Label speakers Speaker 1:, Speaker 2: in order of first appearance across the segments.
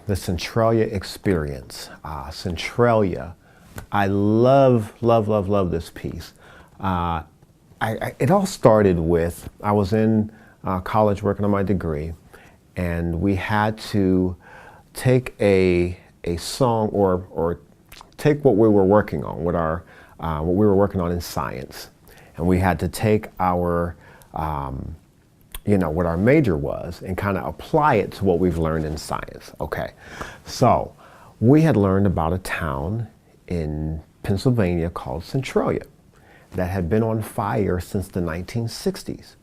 Speaker 1: the Centralia Experience. Centralia, I love, love, love, love this piece. It all started with, I was in college working on my degree, and we had to take a song or take what we were working on, what we were working on in science, and we had to take our what our major was and kind of apply it to what we've learned in science. Okay, so we had learned about a town in Pennsylvania called Centralia that had been on fire since the 1960s.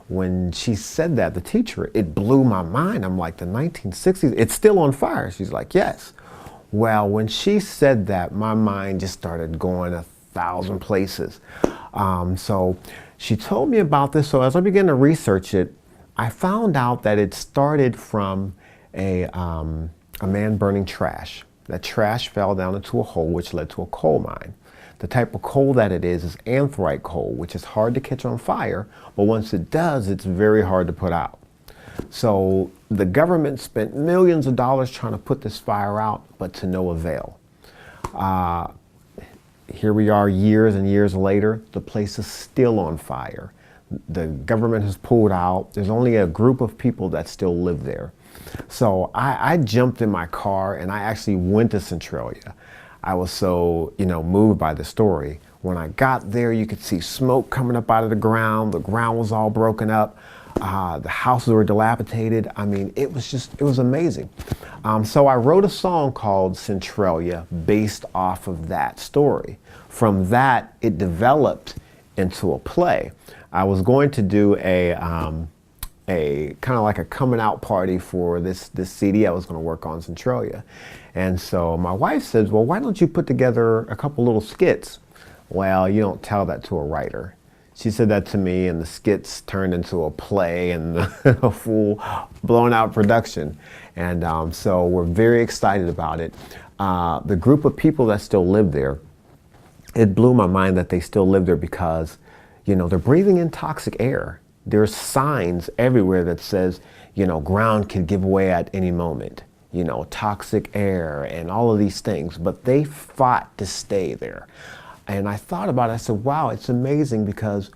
Speaker 1: When she said that, the teacher, it blew my mind. I'm like, the 1960s, it's still on fire? She's like, yes. Well, when she said that, my mind just started going 1,000 places. So she told me about this, so as I began to research it, I found out that it started from a man burning trash. That trash fell down into a hole, which led to a coal mine. The type of coal that it is anthracite coal, which is hard to catch on fire, but once it does, it's very hard to put out. So the government spent millions of dollars trying to put this fire out, but to no avail. Here we are years and years later, the place is still on fire. The government has pulled out. There's only a group of people that still live there. So I jumped in my car and I actually went to Centralia. I was so, moved by the story. When I got there, you could see smoke coming up out of the ground. The ground was all broken up. The houses were dilapidated. I mean, it was amazing. So I wrote a song called Centralia based off of that story. From that, it developed into a play. I was going to do a kind of like a coming out party for this CD I was going to work on, Centralia. And so my wife says, well, why don't you put together a couple little skits? Well, you don't tell that to a writer. She said that to me, and the skits turned into a play and a full blown out production. And so we're very excited about it. The group of people that still live there, it blew my mind that they still live there because, they're breathing in toxic air. There's signs everywhere that says, ground can give way at any moment, toxic air and all of these things, but they fought to stay there. And I thought about it, I said, wow, it's amazing because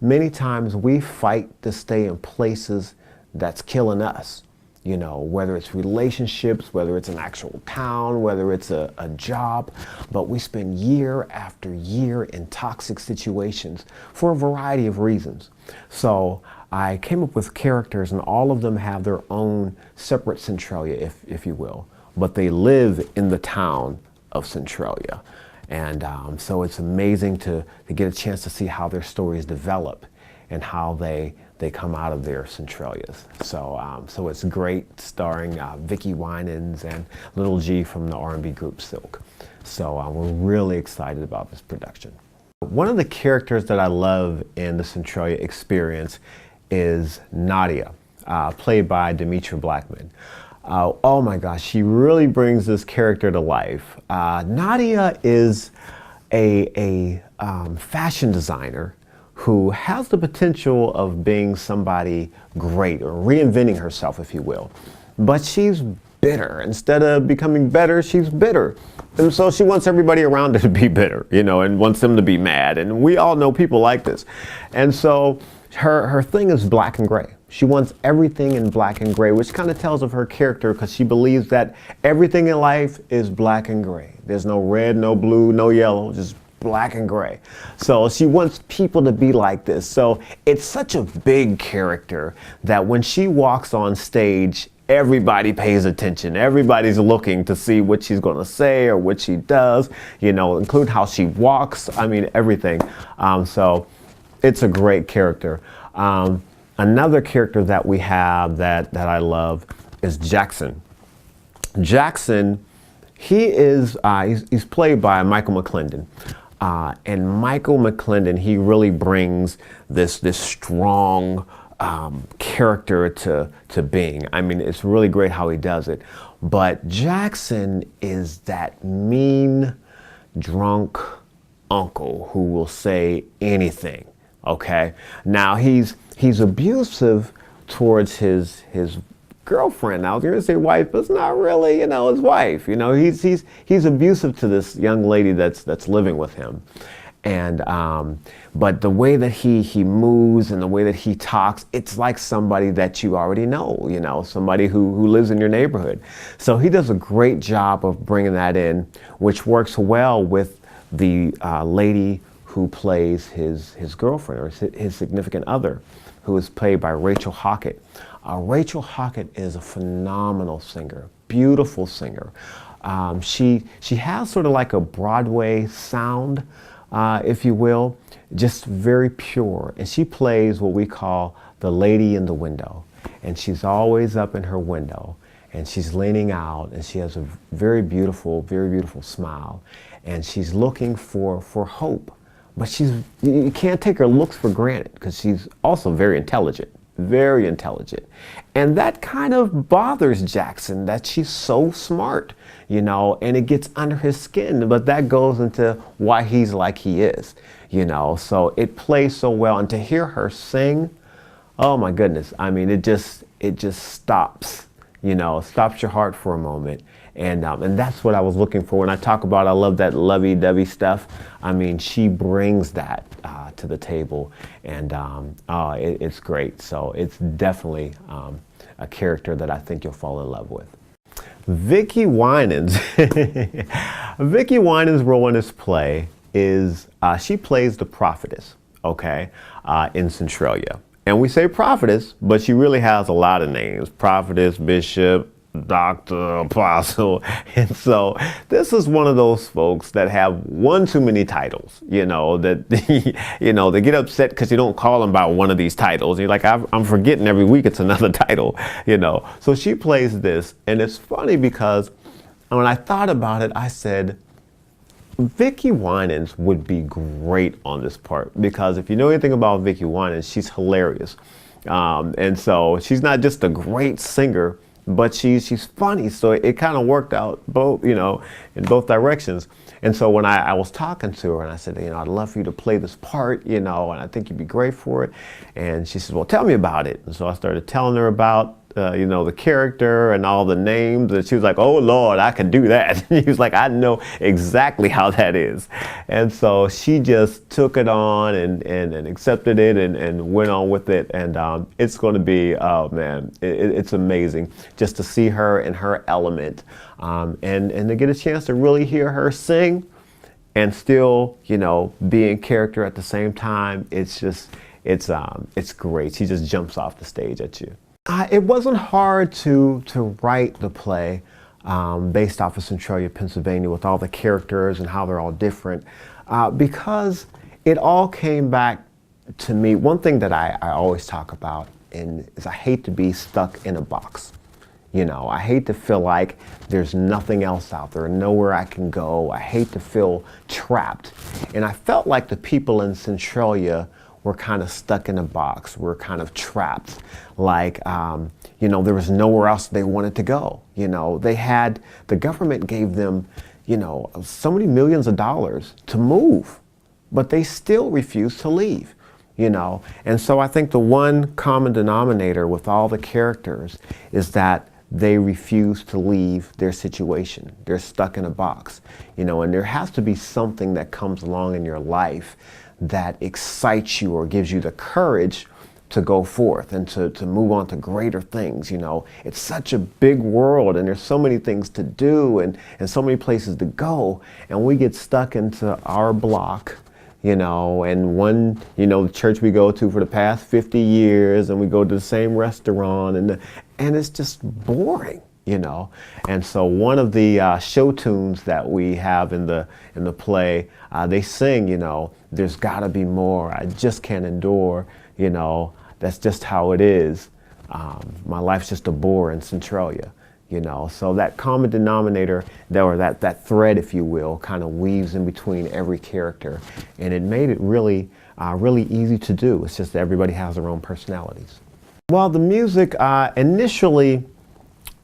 Speaker 1: many times we fight to stay in places that's killing us, whether it's relationships, whether it's an actual town, whether it's a job, but we spend year after year in toxic situations for a variety of reasons. So I came up with characters and all of them have their own separate Centralia, if you will, but they live in the town of Centralia. And so it's amazing to get a chance to see how their stories develop and how they come out of their Centralias. So it's great, starring Vicki Winans and Little G from the R&B group Silk. So we're really excited about this production. One of the characters that I love in the Centralia Experience is Nadia, played by Demetria Blackman. Oh my gosh, she really brings this character to life. Nadia is a fashion designer who has the potential of being somebody great or reinventing herself, if you will. But she's bitter. Instead of becoming better, she's bitter. And so she wants everybody around her to be bitter, and wants them to be mad. And we all know people like this. And so her thing is black and gray. She wants everything in black and gray, which kind of tells of her character because she believes that everything in life is black and gray. There's no red, no blue, no yellow, just black and gray. So she wants people to be like this. So it's such a big character that when she walks on stage, everybody pays attention. Everybody's looking to see what she's going to say or what she does, including how she walks. I mean, everything. So it's a great character. Another character that we have that I love is Jackson. Jackson, he's played by Michael McClendon. And Michael McClendon, he really brings this strong character to being. I mean, it's really great how he does it. But Jackson is that mean, drunk uncle who will say anything. Okay. Now he's abusive towards his girlfriend. I was going to say wife, but it's not really, his wife. He's abusive to this young lady that's living with him. And but the way that he moves and the way that he talks, it's like somebody that you already know, somebody who lives in your neighborhood. So he does a great job of bringing that in, which works well with the lady who plays his girlfriend or his significant other, who is played by Rachel Hockett. Rachel Hockett is a phenomenal singer, beautiful singer. She has sort of like a Broadway sound, if you will, just very pure. And she plays what we call the lady in the window. And she's always up in her window and she's leaning out and she has a very beautiful smile. And she's looking for hope. But you can't take her looks for granted because she's also very intelligent. And that kind of bothers Jackson, that she's so smart, and it gets under his skin, but that goes into why he's like he is, so it plays so well. And to hear her sing, oh my goodness, I mean, it just stops, stops your heart for a moment. And that's what I was looking for. When I talk about, I love that lovey-dovey stuff. I mean, she brings that to the table, and it's great. So it's definitely a character that I think you'll fall in love with. Vicki Winans. Vicki Winans' role in this play is she plays the prophetess, in Centralia. And we say prophetess, but she really has a lot of names: prophetess, bishop, doctor, apostle. And so this is one of those folks that have one too many titles, that they get upset because you don't call them by one of these titles. You're like, I'm forgetting every week it's another title, So she plays this, and it's funny because when I thought about it, I said, Vicki Winans would be great on this part, because if you know anything about Vicki Winans, she's hilarious. And so she's not just a great singer, but she's funny. So it kind of worked out both, in both directions. And so when I was talking to her and I said, I'd love for you to play this part, and I think you'd be great for it. And she said, well, tell me about it. And so I started telling her about the character and all the names, and she was like, oh Lord, I can do that. He was like, I know exactly how that is. And so she just took it on and accepted it and went on with it. And it's going to be, oh man, it's amazing just to see her in her element, and to get a chance to really hear her sing and still, be in character at the same time. It's great. She just jumps off the stage at you. It wasn't hard to write the play based off of Centralia, Pennsylvania, with all the characters and how they're all different, because it all came back to me. One thing that I always talk about is I hate to be stuck in a box. I hate to feel like there's nothing else out there, nowhere I can go. I hate to feel trapped. And I felt like the people in Centralia were kind of stuck in a box. We're kind of trapped. Like, there was nowhere else they wanted to go. The government gave them, so many millions of dollars to move, but they still refused to leave. And so I think the one common denominator with all the characters is that they refuse to leave their situation. They're stuck in a box, and there has to be something that comes along in your life that excites you or gives you the courage to go forth and to move on to greater things. It's such a big world, and there's so many things to do and so many places to go, and we get stuck into our block, and one, the church we go to for the past 50 years, and we go to the same restaurant, and it's just boring. And so one of the show tunes that we have in the play, they sing, there's gotta be more, I just can't endure, that's just how it is. My life's just a bore in Centralia, So that common denominator, or that thread, if you will, kind of weaves in between every character, and it made it really easy to do. It's just that everybody has their own personalities. Well, the music, initially,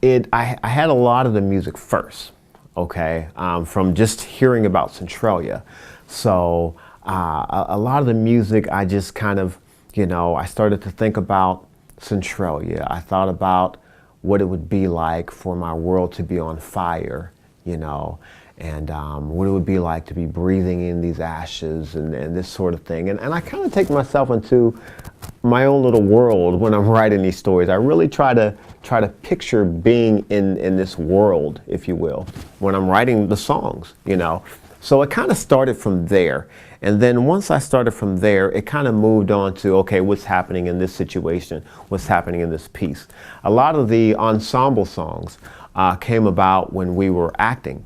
Speaker 1: I had a lot of the music first, from just hearing about Centralia. So a lot of the music, I just kind of, I started to think about Centralia. I thought about what it would be like for my world to be on fire, you know, and what it would be like to be breathing in these ashes and this sort of thing. And I kind of take myself into my own little world when I'm writing these stories. I really try to picture being in this world, if you will, when I'm writing the songs, you know. So it kind of started from there. And then once I started from there, it kind of moved on to, okay, what's happening in this situation? What's happening in this piece? A lot of the ensemble songs came about when we were acting.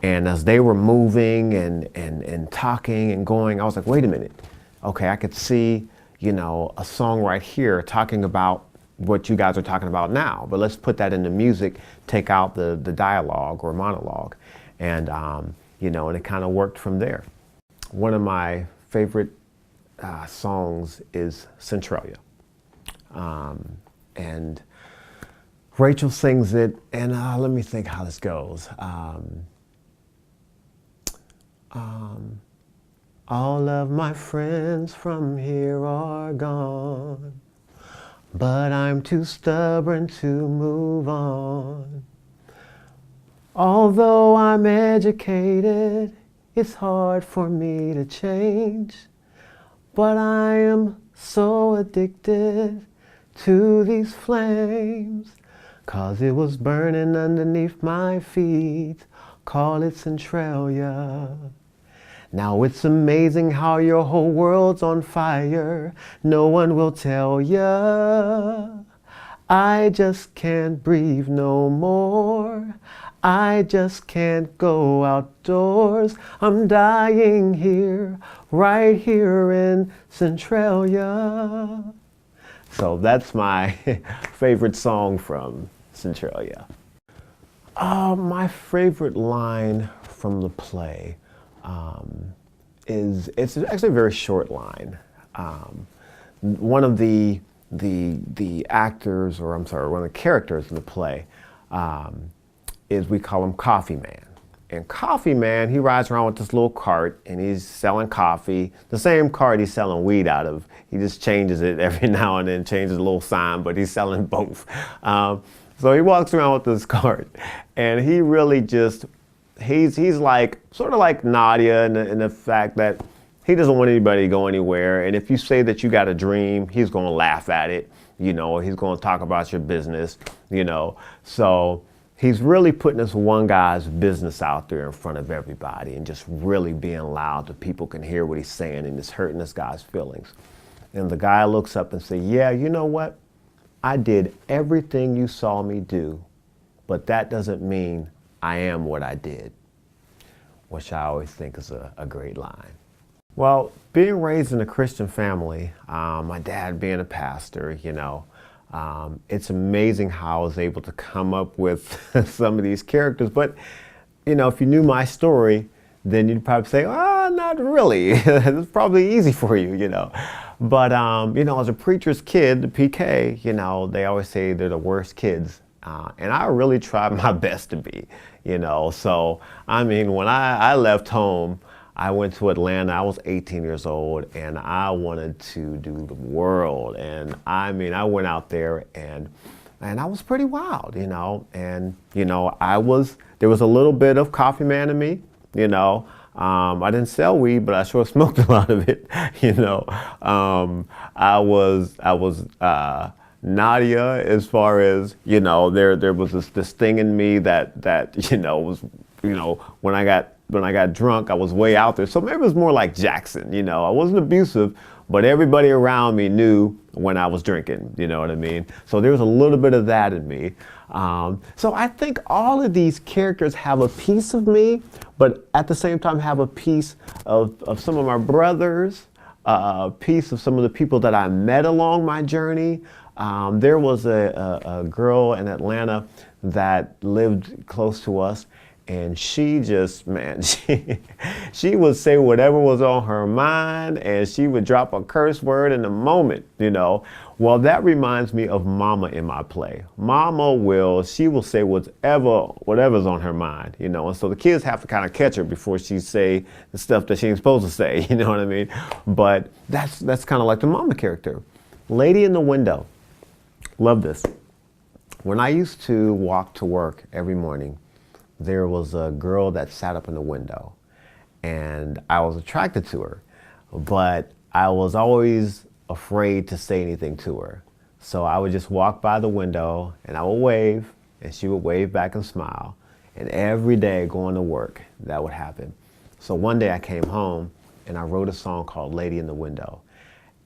Speaker 1: And as they were moving and talking and going, I was like, wait a minute. Okay, I could see, you know, a song right here talking about what you guys are talking about now. But let's put that into music, take out the dialogue or monologue. And, you know, and it kind of worked from there. One of my favorite songs is Centralia. And Rachel sings it, and let me think how this goes. All of my friends from here are gone, but I'm too stubborn to move on. Although I'm educated, it's hard for me to change, but I am so addicted to these flames, 'cause it was burning underneath my feet. Call it Centralia. Now it's amazing how your whole world's on fire. No one will tell ya. I just can't breathe no more. I just can't go outdoors. I'm dying here, right here in Centralia. So that's my favorite song from Centralia. My favorite line from the play it's actually a very short line. One of the actors, or I'm sorry, one of the characters in the play is, we call him Coffee Man. And Coffee Man, he rides around with this little cart and he's selling coffee, the same cart he's selling weed out of. He just changes it every now and then, changes a little sign, but he's selling both. So he walks around with this cart, and he really just, he's like, sort of like Nadia in the fact that he doesn't want anybody to go anywhere. And if you say that you got a dream, he's going to laugh at it. You know, he's going to talk about your business, you know. So he's really putting this one guy's business out there in front of everybody and just really being loud so people can hear what he's saying, and it's hurting this guy's feelings. And the guy looks up and says, yeah, you know what? I did everything you saw me do, but that doesn't mean I am what I did, which I always think is a great line. Well, being raised in a Christian family, my dad being a pastor, you know, it's amazing how I was able to come up with some of these characters. But, you know, if you knew my story, then you'd probably say, not really. It's probably easy for you, you know. But, you know, as a preacher's kid, the PK, you know, they always say they're the worst kids. And I really tried my best to be, you know. So, I mean, when I left home, I went to Atlanta. I was 18 years old, and I wanted to do the world. And I mean, I went out there, and I was pretty wild, you know. And, you know, there was a little bit of Coffee Man in me, you know. I didn't sell weed, but I sure smoked a lot of it, you know. I was Nadia, as far as, you know, there was this thing in me that you know, was, you know, when I got drunk, I was way out there. So maybe it was more like Jackson, you know. I wasn't abusive, but everybody around me knew when I was drinking, you know what I mean? So there was a little bit of that in me. So I think all of these characters have a piece of me, but at the same time have a piece of some of my brothers, a piece of some of the people that I met along my journey. There was a girl in Atlanta that lived close to us, and she just, man, she would say whatever was on her mind, and she would drop a curse word in a moment, you know. Well, that reminds me of Mama in my play. Mama she will say whatever's on her mind, you know. And so the kids have to kind of catch her before she say the stuff that she ain't supposed to say, you know what I mean? But that's kind of like the Mama character. Lady in the Window. Love this. When I used to walk to work every morning, there was a girl that sat up in the window, and I was attracted to her, but I was always afraid to say anything to her. So I would just walk by the window and I would wave, and she would wave back and smile. And every day going to work, that would happen. So one day I came home and I wrote a song called Lady in the Window.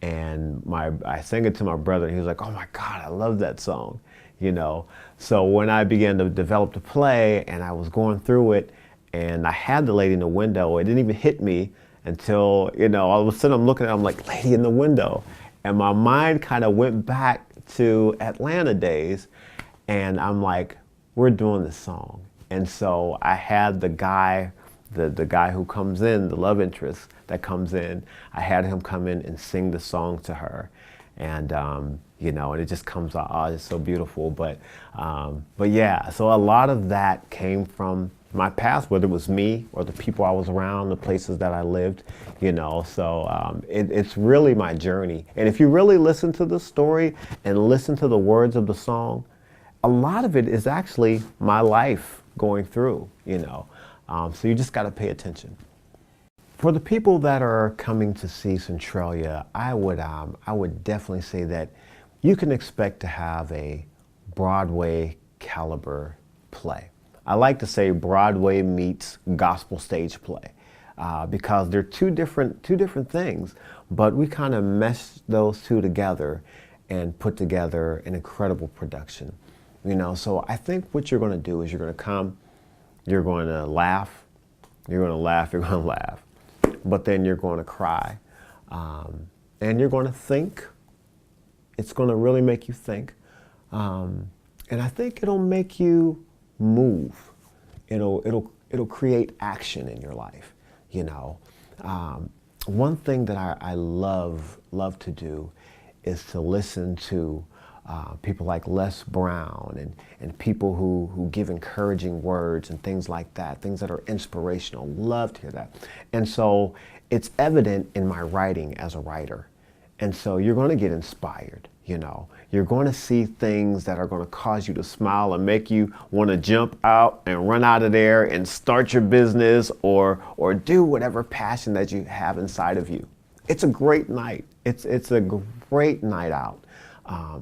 Speaker 1: And I sang it to my brother, and he was like, "Oh my God, I love that song." You know, so when I began to develop the play and I was going through it and I had the lady in the window, it didn't even hit me until, you know, all of a sudden I'm looking at it, I'm like, lady in the window. And my mind kind of went back to Atlanta days, and I'm like, we're doing this song. And so I had the guy, the guy who comes in, the love interest that comes in, I had him come in and sing the song to her. And you know, and it just comes out, oh, it's so beautiful. But yeah, so a lot of that came from my past, whether it was me or the people I was around, the places that I lived, you know. So it's really my journey. And if you really listen to the story and listen to the words of the song, a lot of it is actually my life going through, you know. So you just got to pay attention. For the people that are coming to see Centralia, I would definitely say that you can expect to have a Broadway caliber play. I like to say Broadway meets gospel stage play because they're two different things, but we kind of mesh those two together and put together an incredible production. You know, so I think what you're going to do is you're going to come, you're going to laugh, you're going to laugh, you're going to laugh. But then you're going to cry, and you're going to think. It's going to really make you think, and I think it'll make you move. It'll create action in your life. You know, one thing that I love to do is to listen to people like Les Brown and people who give encouraging words and things like that, things that are inspirational. Love to hear that. And so it's evident in my writing as a writer. And so you're going to get inspired, you know. You're going to see things that are going to cause you to smile and make you want to jump out and run out of there and start your business or do whatever passion that you have inside of you. It's a great night. It's a great night out.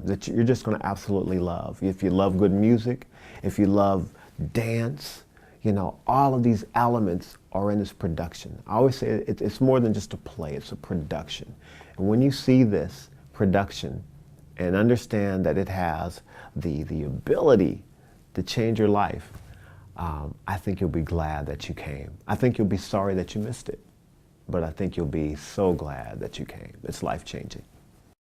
Speaker 1: That you're just going to absolutely love. If you love good music, if you love dance, you know, all of these elements are in this production. I always say it's more than just a play, it's a production. And when you see this production and understand that it has the ability to change your life, I think you'll be glad that you came. I think you'll be sorry that you missed it, but I think you'll be so glad that you came. It's life-changing.